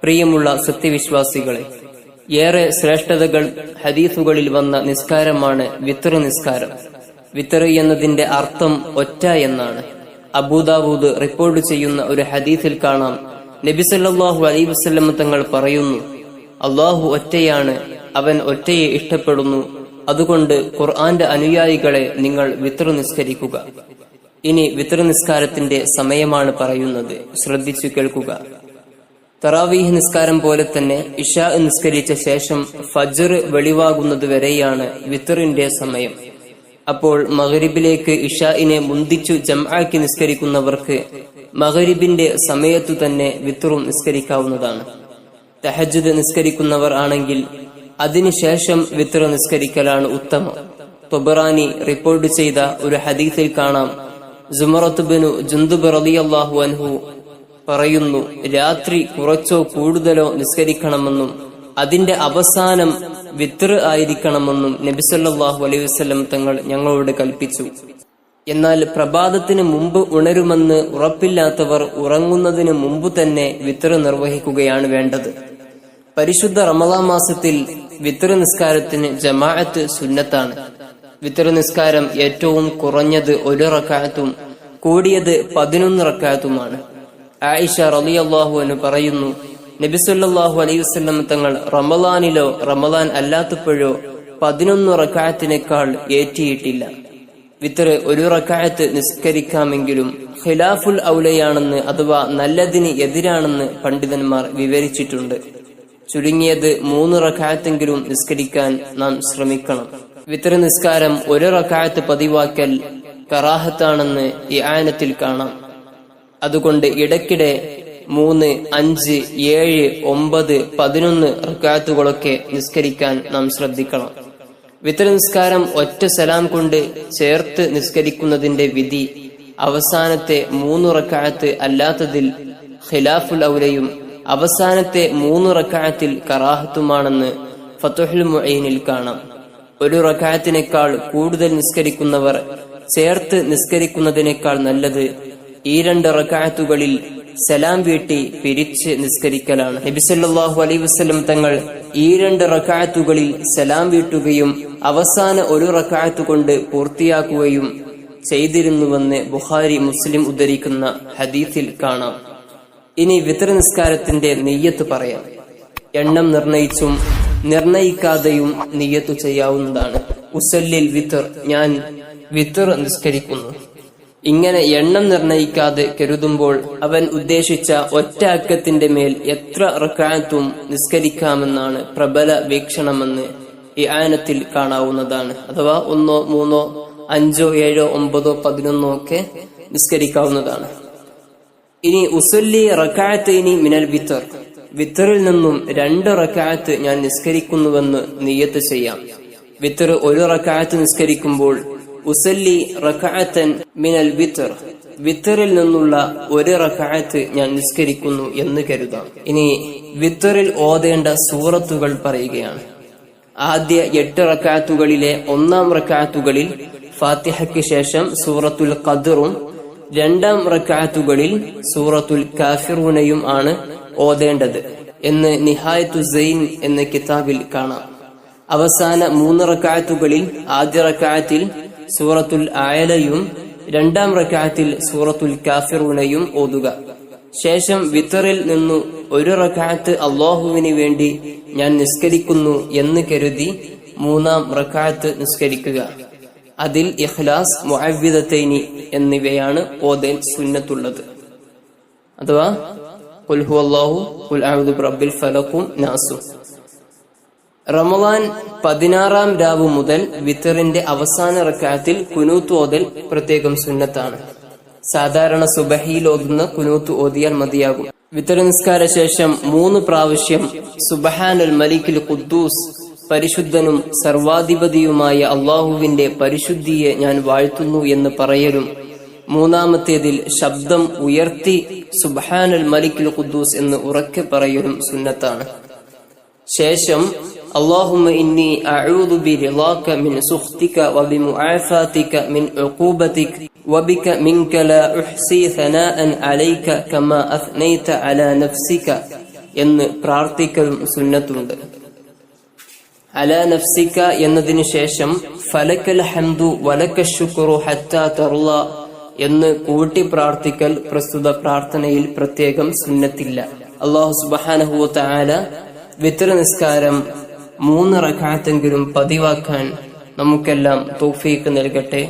പ്രിയമുള്ള സത്യവിശ്വാസികളെ, ഏറെ ശ്രേഷ്ഠതകൾ ഹദീസുകളിൽ വന്ന നിസ്കാരമാണ് വിത്ർ നിസ്കാരം. വിത്ർ എന്നതിന്റെ അർത്ഥം ഒറ്റ എന്നാണ്. അബൂദാവൂദ് റിപ്പോർട്ട് ചെയ്യുന്ന ഒരു ഹദീസിൽ കാണാം, നബി സല്ലല്ലാഹു അലൈഹി വസല്ലം തങ്ങൾ പറയുന്നു, അല്ലാഹു ഒറ്റയാണ്, അവൻ ഒറ്റയെ ഇഷ്ടപ്പെടുന്നു. അതുകൊണ്ട് ഖുർആന്റെ അനുയായികളെ നിങ്ങൾ വിത്ർ നിസ്കരിക്കുക. ഇനി വിത്ർ നിസ്കാരത്തിന്റെ സമയമാണ് പറയുന്നത്, ശ്രദ്ധിച്ചു കേൾക്കുക. തറാവീഹ് നിസ്കാരം പോലെ തന്നെ ഇശാ നിസ്കരിച്ച ശേഷം ഫജ്ർ വെളിവാകുന്നതുവരെയാണ് വിത്റിന്റെ സമയം. അപ്പോൾ മഗ്രിബിലേക്ക് ഇശാഇനെ മുന്തിച്ചു ജംആക്കി നിസ്കരിക്കുന്നവർക്ക് മഗ്രിബിന്റെ സമയത്തു തന്നെ വിത്റും നിസ്കരിക്കാവുന്നതാണ്. തഹജ്ജുദ് നിസ്കരിക്കുന്നവർ ആണെങ്കിൽ അതിനുശേഷം വിത്ർ നിസ്കരിക്കലാണ് ഉത്തമം. തൊബറാനി റിപ്പോർട്ട് ചെയ്ത ഒരു ഹദീസിൽ കാണാം, സുമറത്ത് ബിനു ജുന്ദുബ് റളിയല്ലാഹു അൻഹു പറയുന്നു, രാത്രി കുറച്ചോ കൂടുതലോ നിസ്കരിക്കണമെന്നും അതിന്റെ അവസാനം വിത്ർ ആയിരിക്കണമെന്നും നബി സല്ലല്ലാഹു അലൈഹി വസല്ലം തങ്ങൾ ഞങ്ങളോട് കൽപ്പിച്ചു. എന്നാൽ പ്രഭാതത്തിന് മുമ്പ് ഉണരുമെന്ന് ഉറപ്പില്ലാത്തവർ ഉറങ്ങുന്നതിന് മുമ്പ് തന്നെ വിത്ർ നിർവഹിക്കുകയാണ് വേണ്ടത്. പരിശുദ്ധ റമളാൻ മാസത്തിൽ വിത്ർ നിസ്കാരത്തിന് ജമാഅത്ത് സുന്നത്താണ്. വിത്ർ നിസ്കാരം ഏറ്റവും കുറഞ്ഞത് 1 റക്അത്തും കൂടിയത് 11 റക്അത്തുമാണ്. ആയിഷ റളിയല്ലാഹു അൻഹ പറയുന്നു, നബി സല്ലല്ലാഹു അലൈഹി വസല്ലം തങ്ങൾ റമളാനിലോ റമളാൻ അല്ലാത്തപ്പോഴോ 11 റക്അത്തിനേക്കാൾ ഏറ്റിയിട്ടില്ല. വിത്ർ 1 റക്അത്ത് നിസ്കരിക്കാമെങ്കിലും ഖിലാഫുൽ ഔലയാണെന്ന്, അഥവാ നല്ലതിന് എതിരാണെന്ന് പണ്ഡിതന്മാർ വിവരിച്ചിട്ടുണ്ട്. ചുരുങ്ങിയത് 3 റക്അത്തെങ്കിലും നിസ്കരിക്കാൻ നാം ശ്രമിക്കണം. വിത്ർ നിസ്കാരം 1 റക്അത്ത് പതിവാക്കൽ കറാഹത്താണെന്ന് ഇആനത്തിൽ കാണാം. അതുകൊണ്ട് ഇടയ്ക്കിടെ 3, 5, 7, 9, 11 റക്അത്തുകളൊക്കെ നിസ്കരിക്കാൻ നാം ശ്രദ്ധിക്കണം. വിത്ർ നിസ്കാരം ഒറ്റ സലാം കൊണ്ട് ചേർത്ത് നിസ്കരിക്കുന്നതിന്റെ വിധി അവസാനത്തെ 3 റക്അത്ത് അല്ലാത്തതിൽ ഖിലാഫുൽ ഔലയും അവസാനത്തെ 3 റക്അത്തിൽ കറാഹത്തുമാണെന്ന് ഫത്ഹുൽ മുഈനിൽ കാണാം. 1 റക്അത്തിനേക്കാൾ കൂടുതൽ നിസ്കരിക്കുന്നവർ ചേർത്ത് നിസ്കരിക്കുന്നതിനേക്കാൾ നല്ലത് ഈ 2 റക്അത്തുകളിൽ സലാം വീട്ടി പിരിച്ച് നിസ്കരിക്കലാണ്. നബി സല്ലല്ലാഹു അലൈഹി വസല്ലം തങ്ങൾ ഈ 2 റക്അത്തുകളിൽ സലാം വീട്ടുകയും അവസാന 1 റക്അത്ത് കൊണ്ട് പൂർത്തിയാക്കുകയും ചെയ്തിരുന്നുവെന്ന് ബുഖാരി, മുസ്ലിം ഉദ്ധരിക്കുന്ന ഹദീസിൽ കാണാം. ഇനി വിത്ർ നിസ്കാരത്തിന്റെ നിയ്യത്ത് പറയാം. എണ്ണം നിർണയിച്ചും നിർണയിക്കാതെയും നിയ്യത്ത് ചെയ്യാവുന്നതാണ്. ഉസല്ലിൽ വിത്ർ, ഞാൻ വിത്ർ നിസ്കരിക്കുന്നു. ഇങ്ങനെ എണ്ണം നിർണയിക്കാതെ കരുതുമ്പോൾ അവൻ ഉദ്ദേശിച്ച ഒറ്റ അക്കത്തിന്റെ മേൽ എത്ര റക്അത്തും നിസ്കരിക്കാമെന്നാണ് പ്രബല വീക്ഷണമെന്ന് ഇആനത്തിൽ കാണാവുന്നതാണ്. അഥവാ 1, 3, 5, 7, 9, 11 ഒക്കെ നിസ്കരിക്കാവുന്നതാണ്. ഇനി ഉസല്ലി റക്അത്തൈനി മിനൽ വിത്ർ, വിത്റിൽ നിന്നും 2 റക്അത്ത് ഞാൻ നിസ്കരിക്കുന്നുവെന്ന് നിയ്യത്ത് ചെയ്യാം. വിത്ർ 1 റക്അത്ത് നിസ്കരിക്കുമ്പോൾ ഉസല്ലി റക്അത്തൻ മിനൽ വിത്ർ, വിത്റിൽ നിന്നുള്ള 1 റക്അത്ത് ഞാൻ നിസ്കരിക്കുന്നു എന്ന് കരുതാം. ഇനി വിത്റിൽ ഓതേണ്ട സൂറത്തുകൾ പറയുകയാണ്. ആദ്യ 8 റക്അത്തുകളിലെ 1-ാം റക്അത്തുകളിൽ ഫാത്തിഹയ്ക്ക് ശേഷം സൂറത്തുൽ ഖദ്റും 2-ാം റക്അത്തുകളിൽ സൂറത്തുൽ കാഫിറൂനയും ആണ് ഓതേണ്ടത് എന്ന് നിഹായത്തു സൈൻ എന്ന കിതാബിൽ കാണാം. അവസാന 3 റക്അത്തുകളിൽ ആദ്യ റക്അത്തിൽ സൂറത്തുൽ ആയലയും 2-ാം റക്അത്തിൽ സൂറത്തുൽ കാഫിറൂനയും ഓതുക. ശേഷം വിത്റിൽ നിന്നു 1 റക്അത്ത് അല്ലാഹുവിന് വേണ്ടി ഞാൻ നിസ്കരിക്കുന്നു എന്ന് കരുതി 3-ാം റക്അത്ത് നിസ്കരിക്കുക. അതിൽ ഇഖ്ലാസ്, മുഅവ്വിദതൈനി എന്നിവയാണ് ഓതൽ സുന്നത്തുള്ളത്. അഥവാ ഖുൽ ഹുവല്ലാഹു, ഖുൽ അഊദു ബിറബ്ബിൽ ഫലഖും നാസും. റമളാൻ 16-ാം രാവ് മുതൽ വിത്റിന്റെ അവസാന റക്അത്തിൽ കുനൂത്ത് ഓതൽ പ്രത്യേകം സുന്നത്താണ്. സാധാരണ സുബഹിയിൽ ഓതുന്ന കുനൂത്ത് ഓതിയാൽ മതിയാകും. വിത്ർ നിസ്കാര ശേഷം 3 പ്രാവശ്യം സുബ്ഹാനൽ മലിക്കുൽ ഖുദ്ദൂസ്, പരിശുദ്ധനും സർവാധിപതിയുമായ അള്ളാഹുവിന്റെ പരിശുദ്ധിയെ ഞാൻ വാഴ്ത്തുന്നു എന്ന് പറയലും മൂന്നാമത്തേതിൽ ശബ്ദം ഉയർത്തി സുബ്ഹാനൽ മലിക്കുൽ ഖുദ്ദൂസ് എന്ന് ഉറക്കെ പറയലും സുന്നത്താണ്. ശേഷം അല്ലാഹുമ്മ ഇന്നി അഊദു ബിറിളാക മിൻ സുഖ്തിക വബിമുആഫാതിക മിൻ ഉഖൂബതിക വബിക മിൻക ലാ ഉഹ്സി സനാഅൻ അലൈക കമാ അസ്നൈത അലാ നഫ്സിക എന്ന് പ്രാർത്ഥിക്കലും സുന്നത്തുണ്ട്. അലാ നഫ്സിക എന്നതിനു ശേഷം ഫലക്കൽ ഹംദു വലക്കൽ ശുക്രു ഹത്താ തർള എന്ന് കൂട്ടി പ്രാർത്ഥിക്കൽ പ്രസ്തുത പ്രാർത്ഥനയിൽ പ്രത്യേകം സുന്നത്തില്ല. അല്ലാഹു സുബ്ഹാനഹു വ തആല വിത്ർ നിസ്കാരം 3 റക്അത്തെങ്കിലും പതിവാക്കാൻ നമുക്കെല്ലാം തൗഫീഖ് നൽകട്ടെ.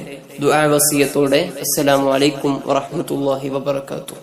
ദുആ വസിയത്തോടെ അസ്സലാമു അലൈക്കും വറഹ്മത്തുള്ളാഹി വബറകാതുഹു.